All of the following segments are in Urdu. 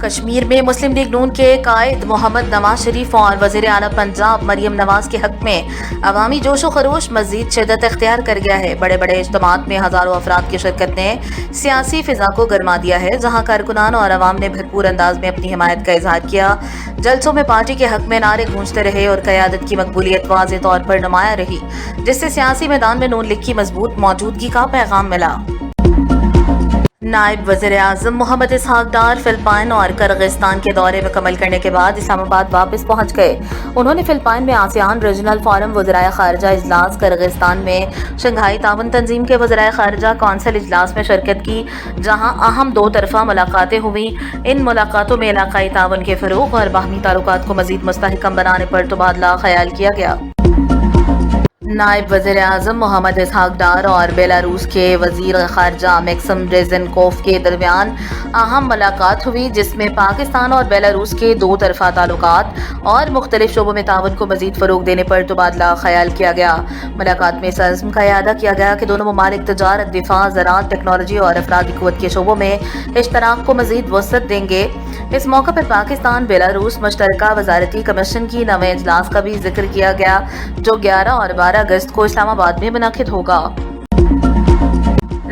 کشمیر میں مسلم لیگ نون کے قائد محمد نواز شریف اور وزیر اعلیٰ پنجاب مریم نواز کے حق میں عوامی جوش و خروش مزید شدت اختیار کر گیا ہے۔ بڑے بڑے اجتماعات میں ہزاروں افراد کی شرکت نے سیاسی فضا کو گرما دیا ہے، جہاں کارکنان اور عوام نے بھرپور انداز میں اپنی حمایت کا اظہار کیا۔ جلسوں میں پارٹی کے حق میں نعرے گونجتے رہے اور قیادت کی مقبولیت واضح طور پر نمایاں رہی، جس سے سیاسی میدان میں نون لیگ کی مضبوط موجودگی کا پیغام ملا۔ نائب وزیر اعظم محمد اسحاق ڈار فلپائن اور کرغزستان کے دورے مکمل کرنے کے بعد اسلام آباد واپس پہنچ گئے۔ انہوں نے فلپائن میں آسیان ریجنل فورم وزرائے خارجہ اجلاس، کرغزستان میں شنگھائی تعاون تنظیم کے وزرائے خارجہ کونسل اجلاس میں شرکت کی، جہاں اہم دو طرفہ ملاقاتیں ہوئیں۔ ان ملاقاتوں میں علاقائی تعاون کے فروغ اور باہمی تعلقات کو مزید مستحکم بنانے پر تبادلہ خیال کیا گیا۔ نائب وزیر اعظم محمد اسحاق ڈار اور بیلاروس کے وزیر خارجہ میکسم ریزنکوف کے درمیان اہم ملاقات ہوئی، جس میں پاکستان اور بیلاروس کے دو طرفہ تعلقات اور مختلف شعبوں میں تعاون کو مزید فروغ دینے پر تبادلہ خیال کیا گیا۔ ملاقات میں اس عزم کا اعادہ کیا گیا کہ دونوں ممالک تجارت، دفاع، زراعت، ٹیکنالوجی اور افرادی قوت کے شعبوں میں اشتراک کو مزید وسعت دیں گے۔ اس موقع پر پاکستان بیلاروس مشترکہ وزارتی کمیشن کی نویں اجلاس کا بھی ذکر کیا گیا، جو 11 اور 12 اگست کو اسلام آباد میں منعقد ہوگا۔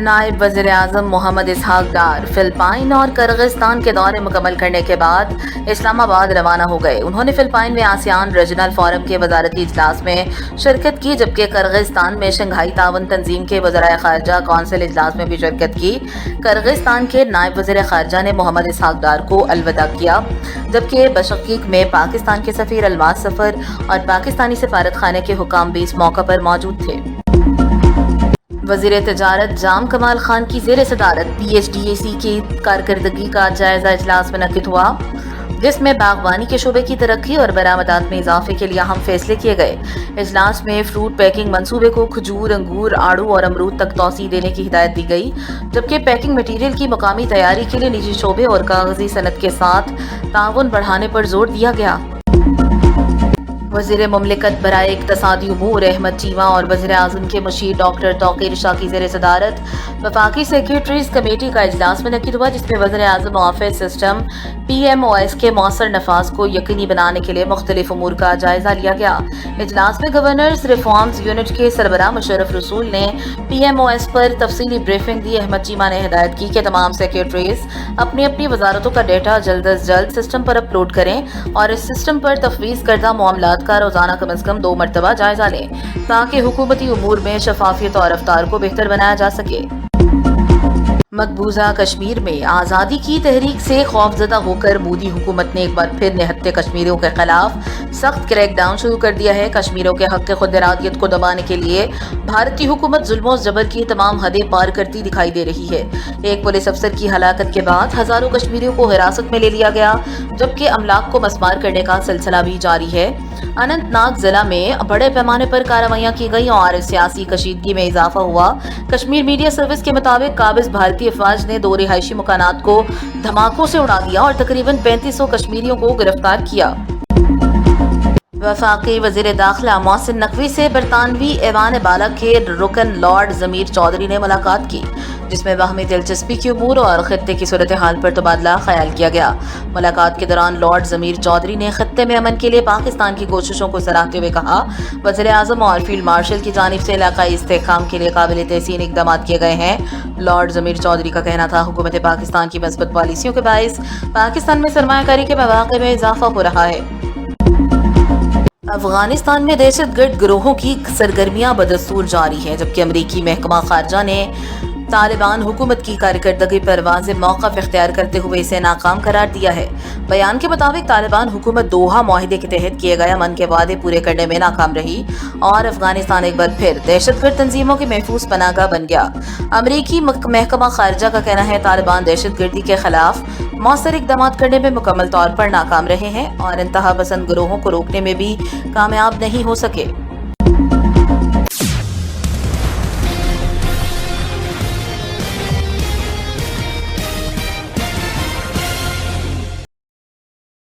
نائب وزیر اعظم محمد اسحاق ڈار فلپائن اور کرغزستان کے دورے مکمل کرنے کے بعد اسلام آباد روانہ ہو گئے۔ انہوں نے فلپائن میں آسیان ریجنل فورم کے وزارتی اجلاس میں شرکت کی، جبکہ کرغزستان میں شنگھائی تعاون تنظیم کے وزرائے خارجہ کونسل اجلاس میں بھی شرکت کی۔ کرغزستان کے نائب وزیر خارجہ نے محمد اسحاق ڈار کو الوداع کیا، جبکہ بشکیک میں پاکستان کے سفیر الماس سفر اور پاکستانی سفارت خانے کے حکام بھی اس موقع پر موجود تھے۔ وزیر تجارت جام کمال خان کی زیر صدارت PHDAC کی کارکردگی کا جائزہ اجلاس منعقد ہوا، جس میں باغبانی کے شعبے کی ترقی اور برآمدات میں اضافے کے لیے اہم فیصلے کیے گئے۔ اجلاس میں فروٹ پیکنگ منصوبے کو کھجور، انگور، آڑو اور امرود تک توسیع دینے کی ہدایت دی گئی، جبکہ پیکنگ مٹیریل کی مقامی تیاری کے لیے نجی شعبے اور کاغذی صنعت کے ساتھ تعاون بڑھانے پر زور دیا گیا۔ وزیر مملکت برائے اقتصادی امور احمد چیمہ اور وزیر اعظم کے مشیر ڈاکٹر توقیر شاہ کی زیر صدارت وفاقی سیکریٹریز کمیٹی کا اجلاس منعقد ہوا، جس میں وزیر اعظم آفس سسٹم PMOS کے مؤثر نفاذ کو یقینی بنانے کے لیے مختلف امور کا جائزہ لیا گیا۔ اجلاس میں گورنرز ریفارمز یونٹ کے سربراہ مشرف رسول نے PMOS پر تفصیلی بریفنگ دی۔ احمد چیمہ نے ہدایت کی کہ تمام سیکریٹریز اپنی اپنی وزارتوں کا ڈیٹا جلد از جلد سسٹم پر اپلوڈ کریں اور اس سسٹم پر تفویض کردہ معاملات کا روزانہ کم از کم 2 مرتبہ جائزہ لیں، تاکہ حکومتی امور میں شفافیت اور رفتار کو بہتر بنایا جا سکے۔ مقبوضہ کشمیر میں آزادی کی تحریک سے خوفزدہ ہو کر مودی حکومت نے ایک بار پھر نہتے کشمیریوں کے خلاف سخت کریک ڈاؤن شروع کر دیا ہے۔ کشمیریوں کے حق خود ارادیت کو دبانے کے لیے بھارتی حکومت ظلم و جبر کی تمام حدیں پار کرتی دکھائی دے رہی ہے۔ ایک پولیس افسر کی ہلاکت کے بعد ہزاروں کشمیریوں کو حراست میں لے لیا گیا، جبکہ املاک کو مسمار کرنے کا سلسلہ بھی جاری ہے۔ اننت ناگ ضلع میں بڑے پیمانے پر کارروائیاں کی گئیں اور سیاسی کشیدگی میں اضافہ ہوا۔ کشمیر میڈیا سروس کے مطابق قابض بھارتی افواج نے 2 رہائشی مکانات کو دھماکوں سے اڑا دیا اور تقریباً 3500 کشمیریوں کو گرفتار کیا۔ وفاقی وزیر داخلہ محسن نقوی سے برطانوی ایوان بالا کے رکن لارڈ ضمیر چودھری نے ملاقات کی، جس میں باہمی دلچسپی کے امور اور خطے کی صورتحال پر تبادلہ خیال کیا گیا۔ ملاقات کے دوران لارڈ ضمیر چودھری نے خطے میں امن کے لیے پاکستان کی کوششوں کو سراہتے ہوئے کہا، وزیر اعظم اور فیلڈ مارشل کی جانب سے علاقائی استحکام کے لیے قابل تحسین اقدامات کیے گئے ہیں۔ لارڈ ضمیر چودھری کا کہنا تھا، حکومت پاکستان کی مثبت پالیسیوں کے باعث پاکستان میں سرمایہ کاری کے مواقع میں اضافہ ہو رہا ہے۔ افغانستان میں دہشت گرد گروہوں کی سرگرمیاں بدستور جاری ہیں، جبکہ امریکی محکمہ خارجہ نے طالبان حکومت کی کارکردگی پر واضح موقف اختیار کرتے ہوئے اسے ناکام قرار دیا ہے۔ بیان کے مطابق طالبان حکومت دوحہ معاہدے کے تحت کیے گئے امن کے وعدے پورے کرنے میں ناکام رہی اور افغانستان ایک بار پھر دہشت گرد تنظیموں کی محفوظ پناہ گاہ بن گیا۔ امریکی محکمہ خارجہ کا کہنا ہے، طالبان دہشت گردی کے خلاف مؤثر اقدامات کرنے میں مکمل طور پر ناکام رہے ہیں اور انتہا پسند گروہوں کو روکنے میں بھی کامیاب نہیں ہو سکے۔